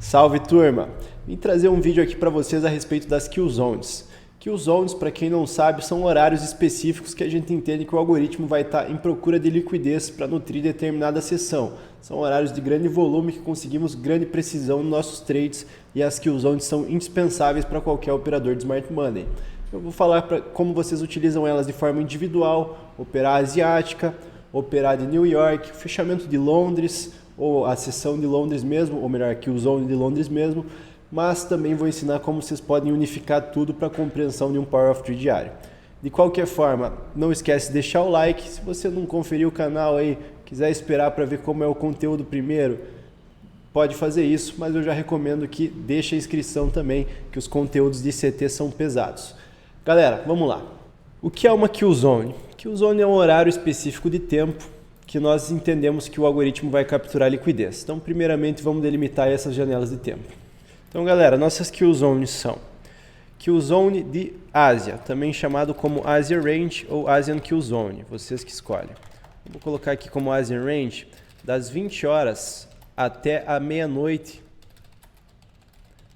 Salve turma! Vim trazer um vídeo aqui para vocês a respeito das Kill Zones. Kill Zones, para quem não sabe, são horários específicos que a gente entende que o algoritmo vai estar em procura de liquidez para nutrir determinada sessão. São horários de grande volume que conseguimos grande precisão nos nossos trades e as Kill Zones são indispensáveis para qualquer operador de Smart Money. Eu vou falar como vocês utilizam elas de forma individual, operar asiática, operar de New York, fechamento de Londres, ou a sessão de Londres mesmo, ou melhor, Kill Zone de Londres mesmo, mas também vou ensinar como vocês podem unificar tudo para a compreensão de um Power of Three diário. De qualquer forma, não esquece de deixar o like, se você não conferiu o canal aí, quiser esperar para ver como é o conteúdo primeiro, pode fazer isso, mas eu já recomendo que deixe a inscrição também, que os conteúdos de CT são pesados. Galera, vamos lá. O que é uma Kill Zone? Kill Zone é um horário específico de tempo que nós entendemos que o algoritmo vai capturar liquidez. Então, primeiramente, vamos delimitar essas janelas de tempo. Então, galera, nossas Kill Zones são Kill Zone de Ásia, também chamado como Asian Range ou Asian Kill Zone, vocês que escolhem. Vou colocar aqui como Asian Range, das 20 horas até a meia-noite,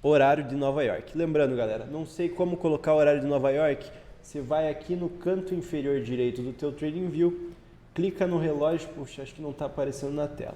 horário de Nova York. Lembrando, galera, não sei como colocar o horário de Nova York, você vai aqui no canto inferior direito do teu TradingView, clica no relógio, puxa, acho que não está aparecendo na tela.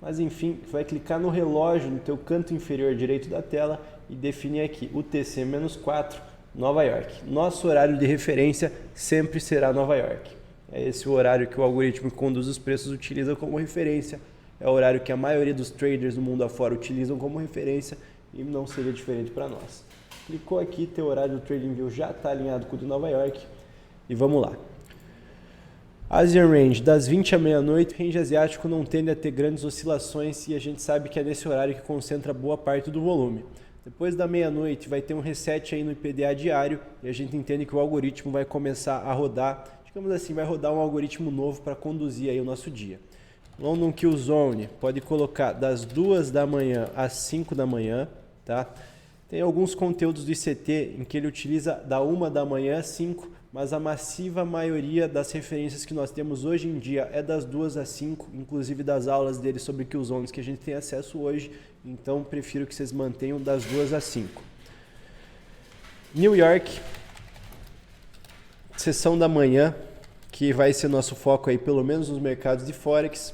Mas enfim, vai clicar no relógio no teu canto inferior direito da tela e definir aqui UTC-4, Nova York. Nosso horário de referência sempre será Nova York. É esse o horário que o algoritmo que conduz os preços utiliza como referência. É o horário que a maioria dos traders do mundo afora utilizam como referência e não seria diferente para nós. Clicou aqui, teu horário do TradingView já está alinhado com o de Nova York e vamos lá. Asian Range, das 20 à meia-noite, range asiático não tende a ter grandes oscilações e a gente sabe que é nesse horário que concentra boa parte do volume. Depois da meia-noite vai ter um reset aí no IPDA diário e a gente entende que o algoritmo vai começar a rodar, digamos assim, vai rodar um algoritmo novo para conduzir aí o nosso dia. London Kill Zone, pode colocar das 2 da manhã às 5 da manhã, tá? Tem alguns conteúdos do ICT em que ele utiliza da 1 da manhã às 5, mas a massiva maioria das referências que nós temos hoje em dia é das 2 às 5, inclusive das aulas dele sobre Kill Zones que a gente tem acesso hoje, então prefiro que vocês mantenham das 2 às 5. New York, sessão da manhã, que vai ser nosso foco aí pelo menos nos mercados de Forex,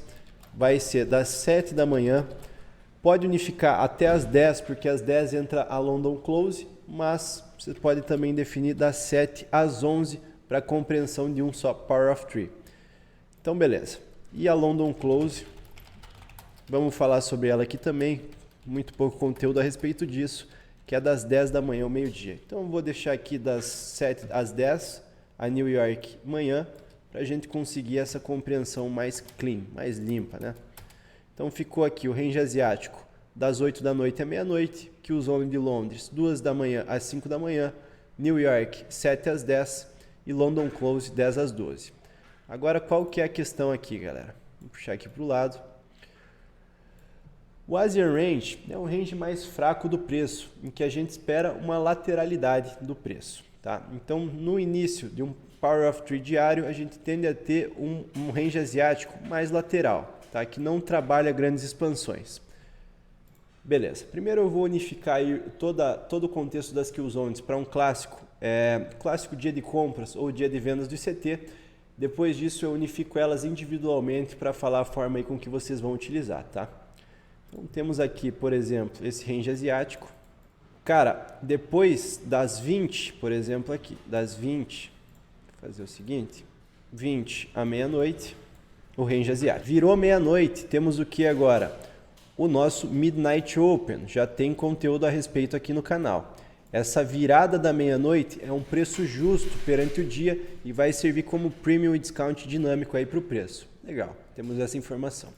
vai ser das 7 da manhã, pode unificar até as 10, porque às 10 entra a London Close, mas você pode também definir das 7 às 11 para a compreensão de um só Power of Three. Então, beleza. E a London Close, vamos falar sobre ela aqui também, muito pouco conteúdo a respeito disso, que é das 10 da manhã ao meio-dia. Então, eu vou deixar aqui das 7 às 10, a New York manhã, para a gente conseguir essa compreensão mais clean, mais limpa, né? Então, ficou aqui o range asiático das 8 da noite à meia-noite, Kill Zone de Londres, 2 da manhã às 5 da manhã, New York, 7 às 10 e London Close, 10 às 12. Agora, qual que é a questão aqui, galera? Vou puxar aqui para o lado. O Asian Range é um range mais fraco do preço, em que a gente espera uma lateralidade do preço, tá? Então, no início de um Power of Three diário, a gente tende a ter um range asiático mais lateral, tá? Que não trabalha grandes expansões. Beleza, primeiro eu vou unificar aí todo o contexto das Kill Zones para um clássico dia de compras ou dia de vendas do ICT. Depois disso eu unifico elas individualmente para falar a forma aí com que vocês vão utilizar, tá? Então temos aqui, por exemplo, esse range asiático. Cara, depois das 20, por exemplo aqui, das 20, vou fazer o seguinte, 20 à meia-noite, o range asiático. Virou meia-noite, temos o que agora? O nosso Midnight Open, já tem conteúdo a respeito aqui no canal. Essa virada da meia-noite é um preço justo perante o dia e vai servir como premium e discount dinâmico aí para o preço. Legal, temos essa informação.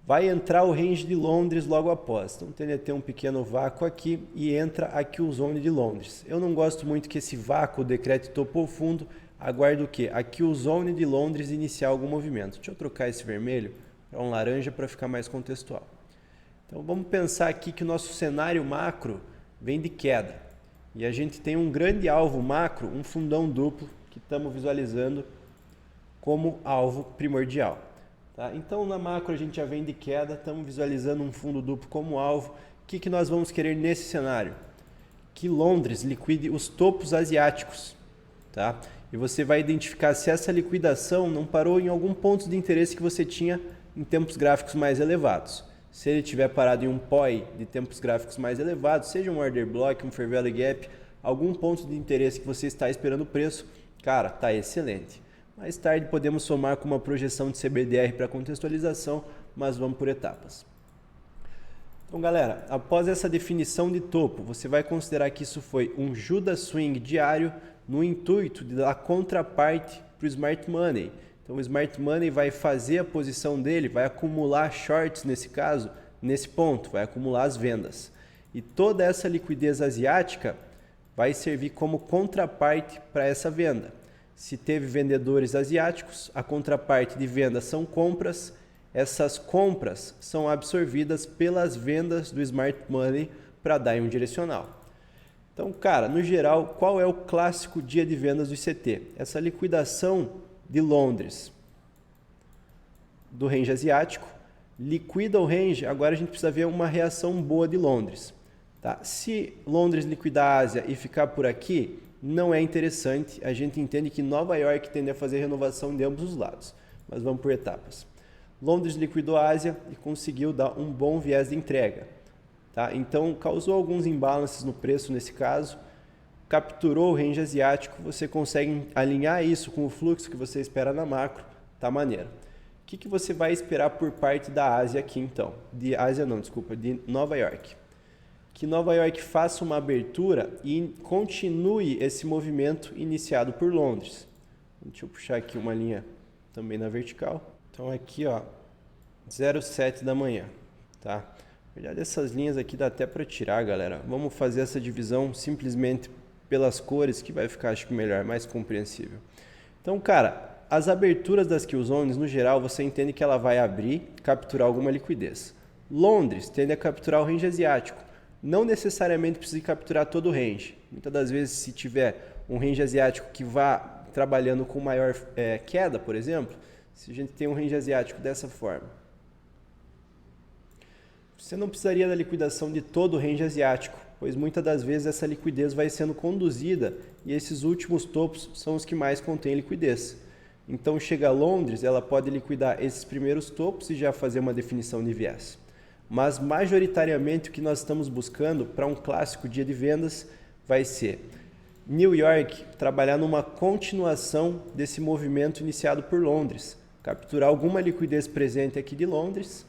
Vai entrar o range de Londres logo após, então tende a ter um pequeno vácuo aqui e entra a Kill Zone de Londres. Eu não gosto muito que esse vácuo decrete topo ou fundo, aguardo o quê? A Kill Zone de Londres iniciar algum movimento. Deixa eu trocar esse vermelho para um laranja para ficar mais contextual. Então vamos pensar aqui que o nosso cenário macro vem de queda e a gente tem um grande alvo macro, um fundão duplo que estamos visualizando como alvo primordial. Tá? Então na macro a gente já vem de queda, estamos visualizando um fundo duplo como alvo. O que nós vamos querer nesse cenário? Que Londres liquide os topos asiáticos. Tá? E você vai identificar se essa liquidação não parou em algum ponto de interesse que você tinha em tempos gráficos mais elevados. Se ele tiver parado em um POI de tempos gráficos mais elevados, seja um order block, um fair value gap, algum ponto de interesse que você está esperando o preço, cara, tá excelente. Mais tarde podemos somar com uma projeção de CBDR para contextualização, mas vamos por etapas. Então, galera, após essa definição de topo, você vai considerar que isso foi um Judas Swing diário no intuito de dar contraparte para o Smart Money. Então, o Smart Money vai fazer a posição dele, vai acumular shorts nesse caso, nesse ponto, vai acumular as vendas. E toda essa liquidez asiática vai servir como contraparte para essa venda. Se teve vendedores asiáticos, a contraparte de venda são compras. Essas compras são absorvidas pelas vendas do Smart Money para dar em um direcional. Então, cara, no geral, qual é o clássico dia de vendas do ICT? Essa liquidação de Londres do range asiático, liquida o range, agora a gente precisa ver uma reação boa de Londres. Tá? Se Londres liquidar a Ásia e ficar por aqui, não é interessante. A gente entende que Nova York tende a fazer renovação de ambos os lados, mas vamos por etapas. Londres liquidou a Ásia e conseguiu dar um bom viés de entrega. Tá? Então, causou alguns imbalances no preço nesse caso, capturou o range asiático, você consegue alinhar isso com o fluxo que você espera na macro, tá maneiro. O que você vai esperar por parte da Ásia aqui então? De Nova York. Que Nova York faça uma abertura e continue esse movimento iniciado por Londres. Deixa eu puxar aqui uma linha também na vertical. Então aqui, ó, 0,7 da manhã, tá? Na verdade, essas linhas aqui dá até para tirar, galera. Vamos fazer essa divisão simplesmente pelas cores, que vai ficar, acho que melhor, mais compreensível. Então, cara, as aberturas das kill zones, no geral, você entende que ela vai abrir, capturar alguma liquidez. Londres tende a capturar o range asiático. Não necessariamente precisa capturar todo o range. Muitas das vezes, se tiver um range asiático que vá trabalhando com maior queda, por exemplo, se a gente tem um range asiático dessa forma, você não precisaria da liquidação de todo o range asiático, pois muitas das vezes essa liquidez vai sendo conduzida e esses últimos topos são os que mais contêm liquidez. Então, chega a Londres, ela pode liquidar esses primeiros topos e já fazer uma definição de viés. Mas, majoritariamente, o que nós estamos buscando para um clássico dia de vendas vai ser New York trabalhar numa continuação desse movimento iniciado por Londres, capturar alguma liquidez presente aqui de Londres,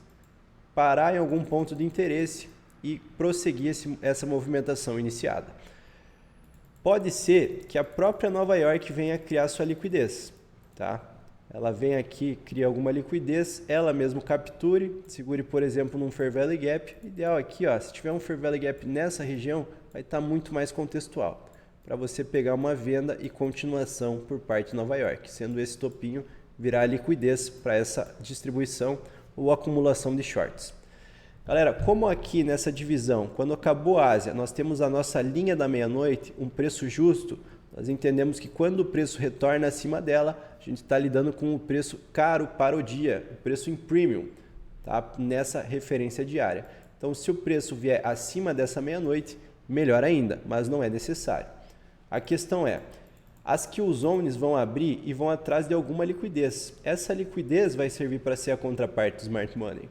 parar em algum ponto de interesse e prosseguir essa movimentação iniciada. Pode ser que a própria Nova York venha criar sua liquidez, tá? Ela vem aqui, cria alguma liquidez, ela mesmo capture, segure, por exemplo, num Fair Value Gap. Ideal aqui, ó, se tiver um Fair Value Gap nessa região, vai estar muito mais contextual, para você pegar uma venda e continuação por parte de Nova York, sendo esse topinho virar liquidez para essa distribuição ou acumulação de shorts. Galera, como aqui nessa divisão, quando acabou a Ásia, nós temos a nossa linha da meia-noite, um preço justo, nós entendemos que quando o preço retorna acima dela, a gente está lidando com o preço caro para o dia, o preço em premium, tá? Nessa referência diária. Então, se o preço vier acima dessa meia-noite, melhor ainda, mas não é necessário. A questão é, as kill zones vão abrir e vão atrás de alguma liquidez. Essa liquidez vai servir para ser a contraparte do Smart Money.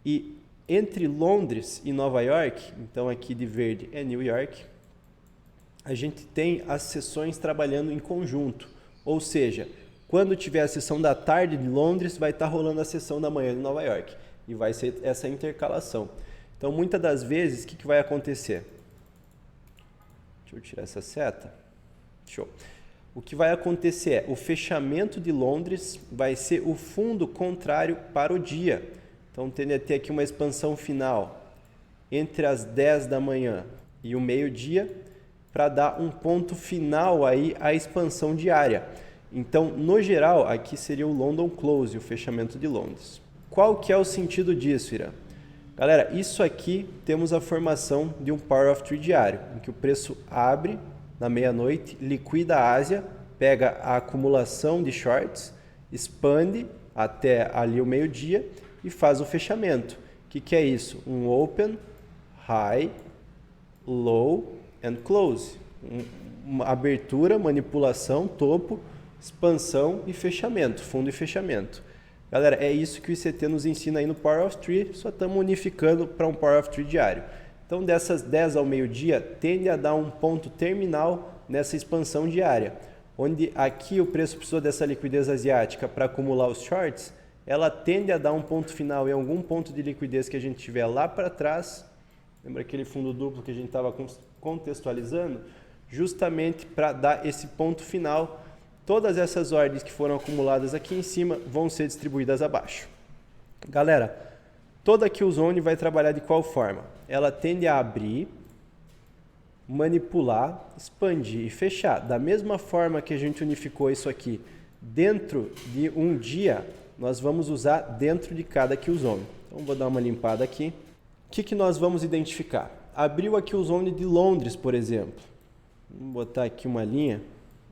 E entre Londres e Nova York, então aqui de verde é New York, a gente tem as sessões trabalhando em conjunto. Ou seja, quando tiver a sessão da tarde de Londres, vai estar rolando a sessão da manhã de Nova York. E vai ser essa intercalação. Então, muitas das vezes, o que vai acontecer? Deixa eu tirar essa seta. Show. O que vai acontecer é, o fechamento de Londres vai ser o fundo contrário para o dia. Então, tende a ter aqui uma expansão final entre as 10 da manhã e o meio-dia, para dar um ponto final aí à expansão diária. Então, no geral, aqui seria o London Close, o fechamento de Londres. Qual que é o sentido disso, Irã? Galera, isso aqui temos a formação de um Power of Three diário, em que o preço abre na meia-noite, liquida a Ásia, pega a acumulação de shorts, expande até ali o meio-dia e faz o fechamento. O que é isso? Um open, high, low and close. Uma abertura, manipulação, topo, expansão e fechamento, fundo e fechamento. Galera, é isso que o ICT nos ensina aí no Power of Three, só estamos unificando para um Power of Three diário. Então, dessas 10 ao meio-dia, tende a dar um ponto terminal nessa expansão diária, onde aqui o preço precisou dessa liquidez asiática para acumular os shorts, ela tende a dar um ponto final em algum ponto de liquidez que a gente tiver lá para trás, lembra aquele fundo duplo que a gente estava contextualizando? Justamente para dar esse ponto final. Todas essas ordens que foram acumuladas aqui em cima vão ser distribuídas abaixo. Galera, toda kill zone vai trabalhar de qual forma? Ela tende a abrir, manipular, expandir e fechar. Da mesma forma que a gente unificou isso aqui dentro de um dia, nós vamos usar dentro de cada kill zone. Então vou dar uma limpada aqui. O que nós vamos identificar? Abriu a kill zone de Londres, por exemplo. Vamos botar aqui uma linha.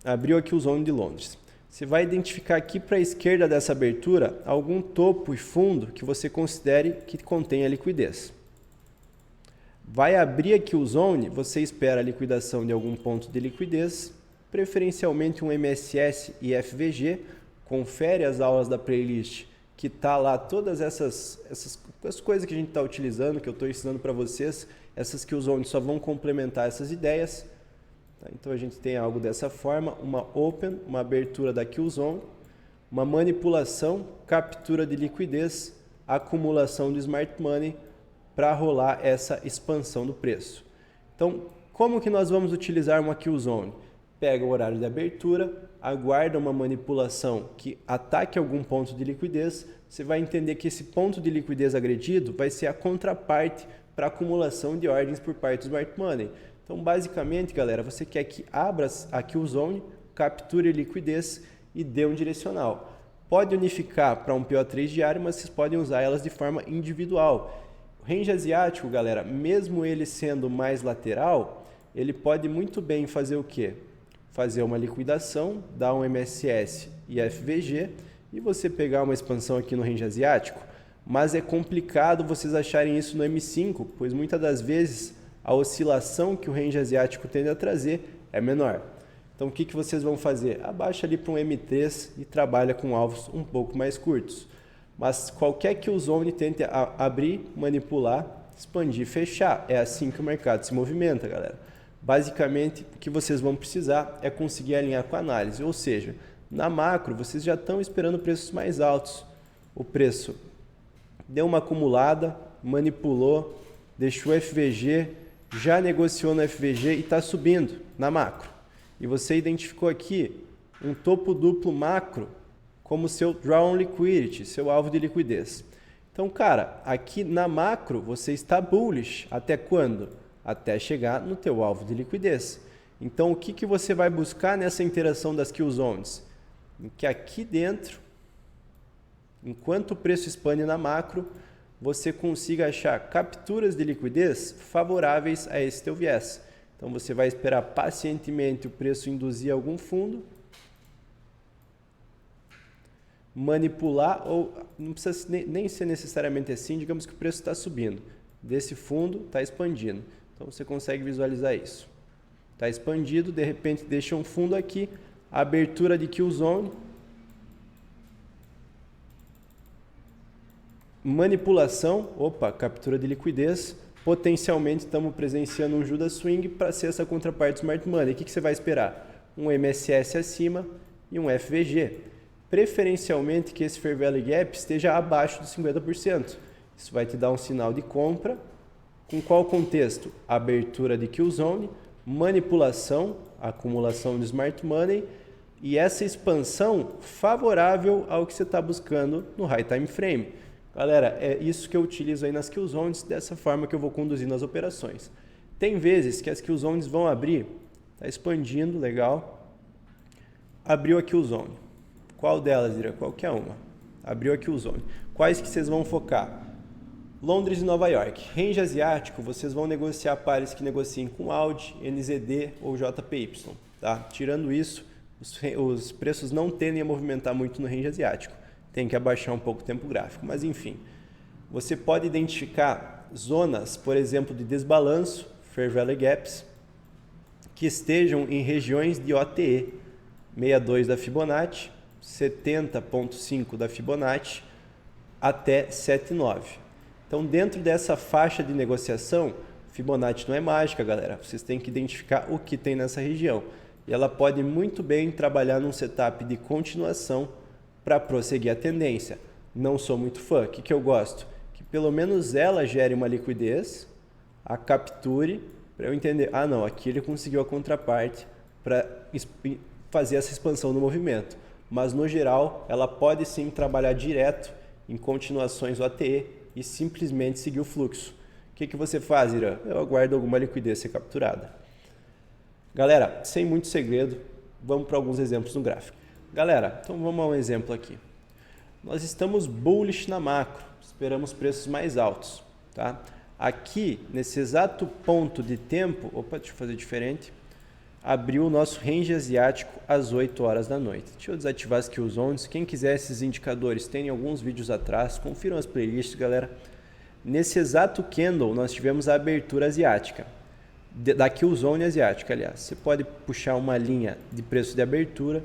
Abriu aqui o zone de Londres. Você vai identificar aqui para a esquerda dessa abertura algum topo e fundo que você considere que contenha liquidez. Vai abrir aqui o zone, você espera a liquidação de algum ponto de liquidez, preferencialmente um MSS e FVG, confere as aulas da playlist que está lá todas essas coisas que a gente está utilizando, que eu estou ensinando para vocês, essas que os zones só vão complementar essas ideias. Então a gente tem algo dessa forma, uma open, uma abertura da kill zone, uma manipulação, captura de liquidez, acumulação de smart money para rolar essa expansão do preço. Então, como que nós vamos utilizar uma kill zone? Pega o horário de abertura, aguarda uma manipulação que ataque algum ponto de liquidez, você vai entender que esse ponto de liquidez agredido vai ser a contraparte para acumulação de ordens por parte do smart money. Então, basicamente, galera, você quer que abra a kill zone, capture liquidez e dê um direcional. Pode unificar para um PO3 diário, mas vocês podem usar elas de forma individual. O range asiático, galera, mesmo ele sendo mais lateral, ele pode muito bem fazer o quê? Fazer uma liquidação, dar um MSS e FVG e você pegar uma expansão aqui no range asiático. Mas é complicado vocês acharem isso no M5, pois muitas das vezes a oscilação que o range asiático tende a trazer é menor. Então o que vocês vão fazer? Abaixa ali para um M3 e trabalha com alvos um pouco mais curtos. Mas qualquer kill zone tente abrir, manipular, expandir, fechar. É assim que o mercado se movimenta, galera. Basicamente, o que vocês vão precisar é conseguir alinhar com a análise. Ou seja, na macro, vocês já estão esperando preços mais altos. O preço deu uma acumulada, manipulou, deixou FVG, já negociou no FVG e está subindo na macro. E você identificou aqui um topo duplo macro como seu draw on liquidity, seu alvo de liquidez. Então, cara, aqui na macro você está bullish. Até quando? Até chegar no teu alvo de liquidez. Então, o que você vai buscar nessa interação das kill zones? Que aqui dentro, enquanto o preço expande na macro, você consiga achar capturas de liquidez favoráveis a esse teu viés. Então você vai esperar pacientemente o preço induzir algum fundo, manipular, ou não precisa nem ser necessariamente assim, digamos que o preço está subindo, desse fundo está expandindo. Então você consegue visualizar isso. Está expandido, de repente deixa um fundo aqui, abertura de kill zone, manipulação, captura de liquidez, potencialmente estamos presenciando um Judas Swing para ser essa contraparte do Smart Money. O que você vai esperar? Um MSS acima e um FVG. Preferencialmente que esse Fair Value Gap esteja abaixo dos 50%. Isso vai te dar um sinal de compra. Com qual contexto? Abertura de kill zone, manipulação, acumulação de Smart Money e essa expansão favorável ao que você está buscando no High Time Frame. Galera, é isso que eu utilizo aí nas kill zones, dessa forma que eu vou conduzindo as operações. Tem vezes que as kill zones vão abrir, está expandindo, legal. Abriu a kill zone. Qual delas, Ira? Qualquer uma. Abriu a kill zone. Quais que vocês vão focar? Londres e Nova York. Range asiático, vocês vão negociar pares que negociem com Audi, NZD ou JPY. Tá? Tirando isso, os preços não tendem a movimentar muito no range asiático. tem que abaixar um pouco o tempo gráfico. Mas enfim, você pode identificar zonas, por exemplo, de desbalanço, Fair Value Gaps, que estejam em regiões de OTE, 62 da Fibonacci, 70,5 da Fibonacci, até 7,9. Então, dentro dessa faixa de negociação, Fibonacci não é mágica, galera. Vocês têm que identificar o que tem nessa região. E ela pode muito bem trabalhar num setup de continuação para prosseguir a tendência. Não sou muito fã. O que eu gosto? Que pelo menos ela gere uma liquidez, a capture, para eu entender, não, aqui ele conseguiu a contraparte para fazer essa expansão no movimento. Mas no geral, ela pode sim trabalhar direto em continuações OTE e simplesmente seguir o fluxo. O que você faz, Irã? Eu aguardo alguma liquidez ser capturada. Galera, sem muito segredo, vamos para alguns exemplos no gráfico. Galera, então vamos a um exemplo aqui. Nós estamos bullish na macro, esperamos preços mais altos, tá? Aqui, nesse exato ponto de tempo, deixa eu fazer diferente, abriu o nosso range asiático às 8 horas da noite. Deixa eu desativar as Kill Zones. Quem quiser esses indicadores, tem alguns vídeos atrás, confiram as playlists, galera. Nesse exato candle, nós tivemos a abertura asiática, da Kill Zone asiática, aliás. Você pode puxar uma linha de preço de abertura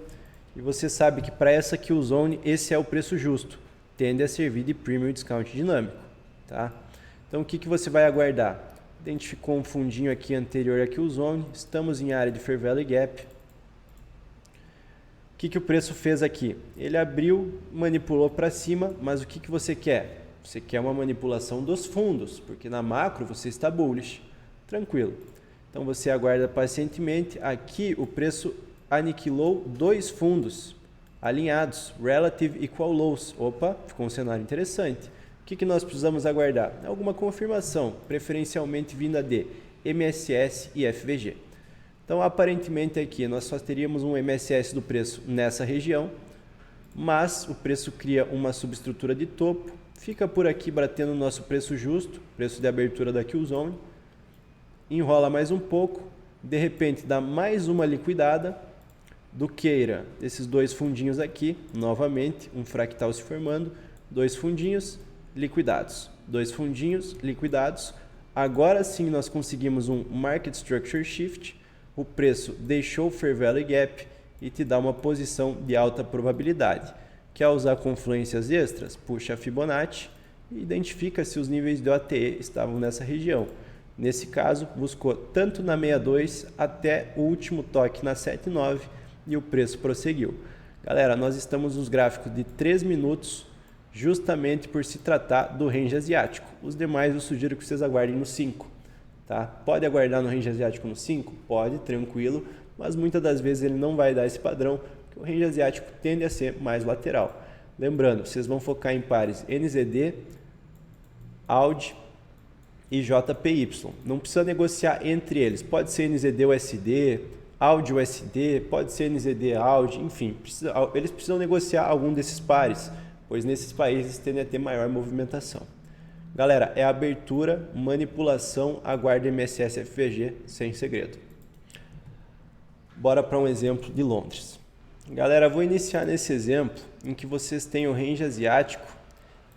e você sabe que para essa Kill Zone, esse é o preço justo. Tende a servir de Premium Discount dinâmico, tá? Então, o que você vai aguardar? Identificou um fundinho aqui anterior à Kill Zone, estamos em área de Fair Value Gap. O que o preço fez aqui? Ele abriu, manipulou para cima, mas o que você quer? Você quer uma manipulação dos fundos, porque na macro você está bullish. Tranquilo. Então você aguarda pacientemente. Aqui o preço aniquilou dois fundos alinhados, Relative Equal Lows. Opa, ficou um cenário interessante. O que nós precisamos aguardar? Alguma confirmação, preferencialmente vinda de MSS e FVG. Então, aparentemente aqui nós só teríamos um MSS do preço nessa região, mas o preço cria uma subestrutura de topo, fica por aqui batendo o nosso preço justo, preço de abertura da Kill Zone, enrola mais um pouco, de repente dá mais uma liquidada, do queira esses dois fundinhos aqui, novamente, um fractal se formando, dois fundinhos liquidados, dois fundinhos liquidados. Agora sim nós conseguimos um Market Structure Shift, o preço deixou o Fair Value Gap e te dá uma posição de alta probabilidade. Quer usar confluências extras? Puxa a Fibonacci e identifica se os níveis de OTE estavam nessa região. Nesse caso, buscou tanto na 62 até o último toque na 7,9 e o preço prosseguiu. Galera, nós estamos nos gráficos de 3 minutos, justamente por se tratar do range asiático. Os demais eu sugiro que vocês aguardem no 5. Tá? Pode aguardar no range asiático no 5? Pode, tranquilo, mas muitas das vezes ele não vai dar esse padrão, porque o range asiático tende a ser mais lateral. Lembrando, vocês vão focar em pares NZD, AUD e JPY. Não precisa negociar entre eles. Pode ser NZD USD, AUD USD, pode ser NZD AUD, enfim, eles precisam negociar algum desses pares, pois nesses países tendem a ter maior movimentação. Galera, é abertura, manipulação, aguarde MSS FVG, sem segredo. Bora para um exemplo de Londres. Galera, vou iniciar nesse exemplo em que vocês têm o range asiático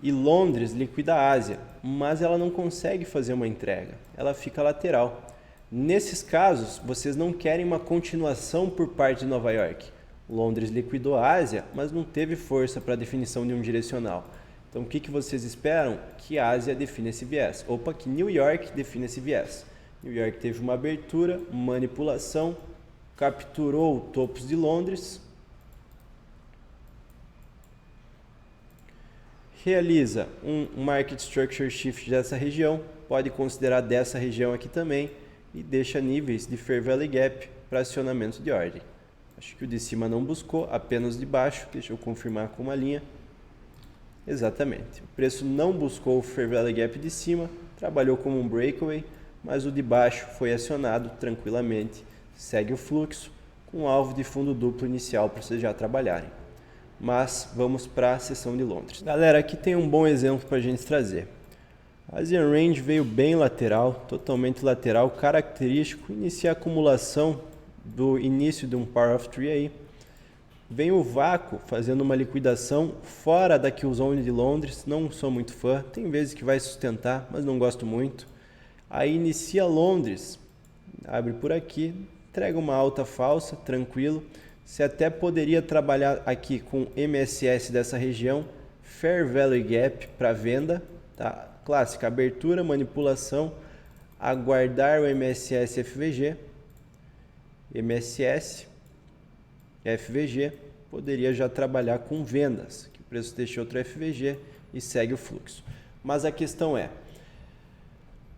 e Londres liquida a Ásia, mas ela não consegue fazer uma entrega, ela fica lateral. Nesses casos, vocês não querem uma continuação por parte de Nova York. Londres liquidou a Ásia, mas não teve força para a definição de um direcional. Então, o que vocês esperam? Que a Ásia define esse viés. Opa, que New York define esse viés. New York teve uma abertura, manipulação, capturou topos de Londres, realiza um Market Structure Shift dessa região, pode considerar dessa região aqui também, e deixa níveis de Fair Value Gap para acionamento de ordem. Acho que o de cima não buscou, apenas de baixo. Deixa eu confirmar com uma linha. Exatamente. O preço não buscou o Fair Value Gap de cima, trabalhou como um breakaway, mas o de baixo foi acionado tranquilamente. Segue o fluxo com alvo de fundo duplo inicial para vocês já trabalharem. Mas vamos para a sessão de Londres. Galera, aqui tem um bom exemplo para a gente trazer. A Asian Range veio bem lateral, totalmente lateral, característico, inicia a acumulação do início de um Power of Three aí. Vem o vácuo fazendo uma liquidação fora da Killzone de Londres, não sou muito fã, tem vezes que vai sustentar, mas não gosto muito. Aí inicia Londres, abre por aqui, entrega uma alta falsa, tranquilo. Você até poderia trabalhar aqui com MSS dessa região, Fair Value Gap para venda, tá? Clássica, abertura, manipulação, aguardar o MSS FVG, MSS, FVG, poderia já trabalhar com vendas, que o preço deixa outro FVG e segue o fluxo. Mas a questão é,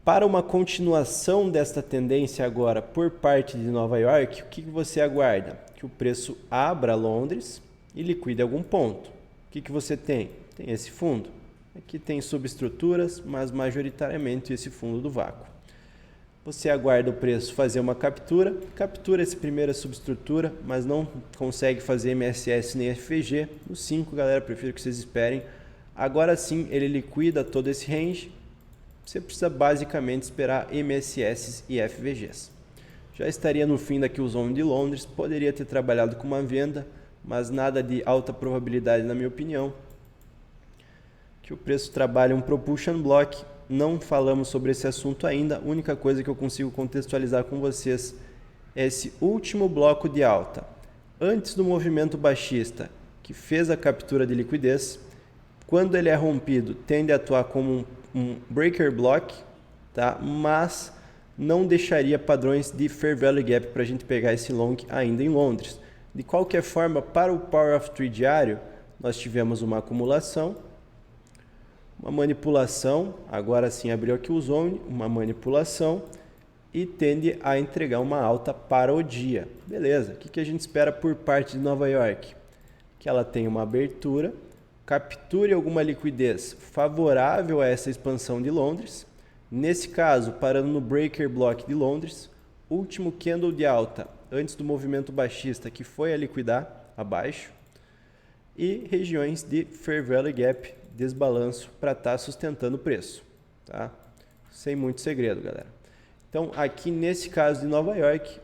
para uma continuação desta tendência agora por parte de Nova York, o que você aguarda? Que o preço abra Londres e liquide algum ponto. O que você tem? Tem esse fundo. Aqui tem subestruturas, mas majoritariamente esse fundo do vácuo. Você aguarda o preço fazer uma captura, captura essa primeira subestrutura, mas não consegue fazer MSS nem FVG. No 5, galera, prefiro que vocês esperem. Agora sim, ele liquida todo esse range. Você precisa basicamente esperar MSS e FVGs. Já estaria no fim da Killzone de Londres, poderia ter trabalhado com uma venda, mas nada de alta probabilidade na minha opinião. Que o preço trabalha um Propulsion Block. Não falamos sobre esse assunto ainda, a única coisa que eu consigo contextualizar com vocês é esse último bloco de alta. Antes do movimento baixista, que fez a captura de liquidez, quando ele é rompido, tende a atuar como um breaker block, tá? Mas não deixaria padrões de Fair Value Gap para a gente pegar esse long ainda em Londres. De qualquer forma, para o Power of Three diário, nós tivemos uma acumulação, uma manipulação, agora sim abriu aqui o zone, uma manipulação e tende a entregar uma alta para o dia. Beleza, o que a gente espera por parte de Nova York? Que ela tenha uma abertura, capture alguma liquidez favorável a essa expansão de Londres. Nesse caso, parando no Breaker Block de Londres, último candle de alta antes do movimento baixista que foi a liquidar abaixo e regiões de Fair Value Gap, desbalanço para estar sustentando o preço, tá? Sem muito segredo, galera. Então, aqui nesse caso de Nova York,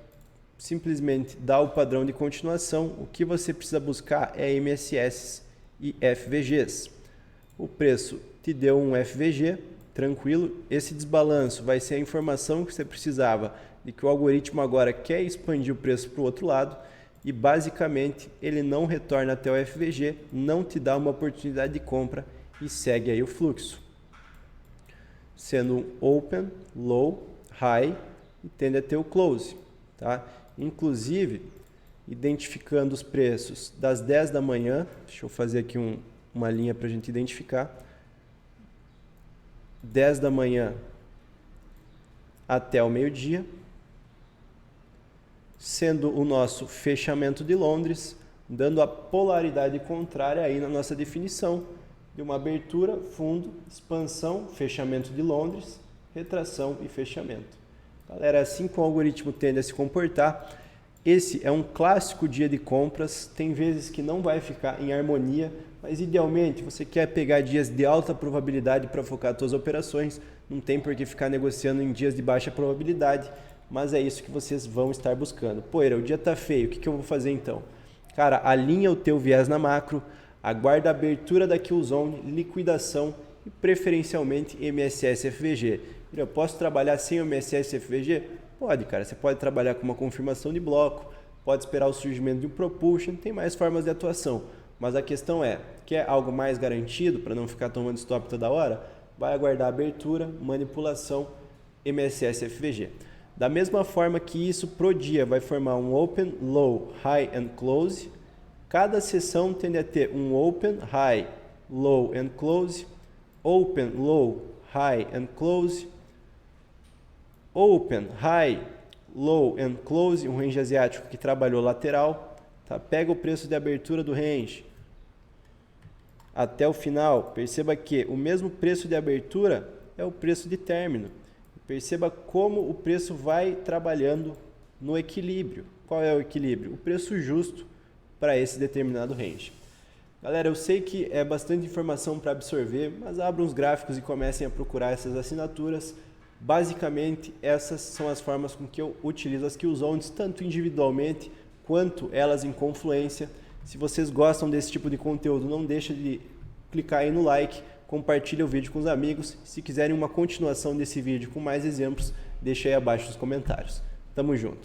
simplesmente dá o padrão de continuação. O que você precisa buscar é MSS e FVGs. O preço te deu um FVG, tranquilo. Esse desbalanço vai ser a informação que você precisava de que o algoritmo agora quer expandir o preço para o outro lado e basicamente ele não retorna até o FVG, não te dá uma oportunidade de compra e segue aí o fluxo. Sendo um open, low, high e tende a ter o close, tá? Inclusive, identificando os preços das 10 da manhã, deixa eu fazer aqui uma linha para a gente identificar, 10 da manhã até o meio-dia, sendo o nosso fechamento de Londres, dando a polaridade contrária aí na nossa definição de uma abertura, fundo, expansão, fechamento de Londres, retração e fechamento. Galera, é assim que o algoritmo tende a se comportar. Esse é um clássico dia de compras, tem vezes que não vai ficar em harmonia, mas idealmente você quer pegar dias de alta probabilidade para focar as suas operações, não tem por que ficar negociando em dias de baixa probabilidade, mas é isso que vocês vão estar buscando. Poeira, o dia está feio, o que eu vou fazer então? Cara, alinha o teu viés na macro, aguarda a abertura da Killzone, liquidação e preferencialmente MSS FVG. Eu posso trabalhar sem o MSS FVG? Pode, cara. Você pode trabalhar com uma confirmação de bloco, pode esperar o surgimento de um propulsion, tem mais formas de atuação. Mas a questão é, quer algo mais garantido para não ficar tomando stop toda hora? Vai aguardar a abertura, manipulação, MSS FVG. Da mesma forma que isso pro dia vai formar um open, low, high and close. Cada sessão tende a ter um open, high, low and close, open, low, high and close, open, high, low and close, um range asiático que trabalhou lateral, tá? Pega o preço de abertura do range até o final, perceba que o mesmo preço de abertura é o preço de término. Perceba como o preço vai trabalhando no equilíbrio. Qual é o equilíbrio? O preço justo para esse determinado range. Galera, eu sei que é bastante informação para absorver, mas abram os gráficos e comecem a procurar essas assinaturas. Basicamente, essas são as formas com que eu utilizo as Killzones, tanto individualmente quanto elas em confluência. Se vocês gostam desse tipo de conteúdo, não deixa de clicar aí no like, compartilha o vídeo com os amigos. Se quiserem uma continuação desse vídeo com mais exemplos, deixa aí abaixo nos comentários. Tamo junto!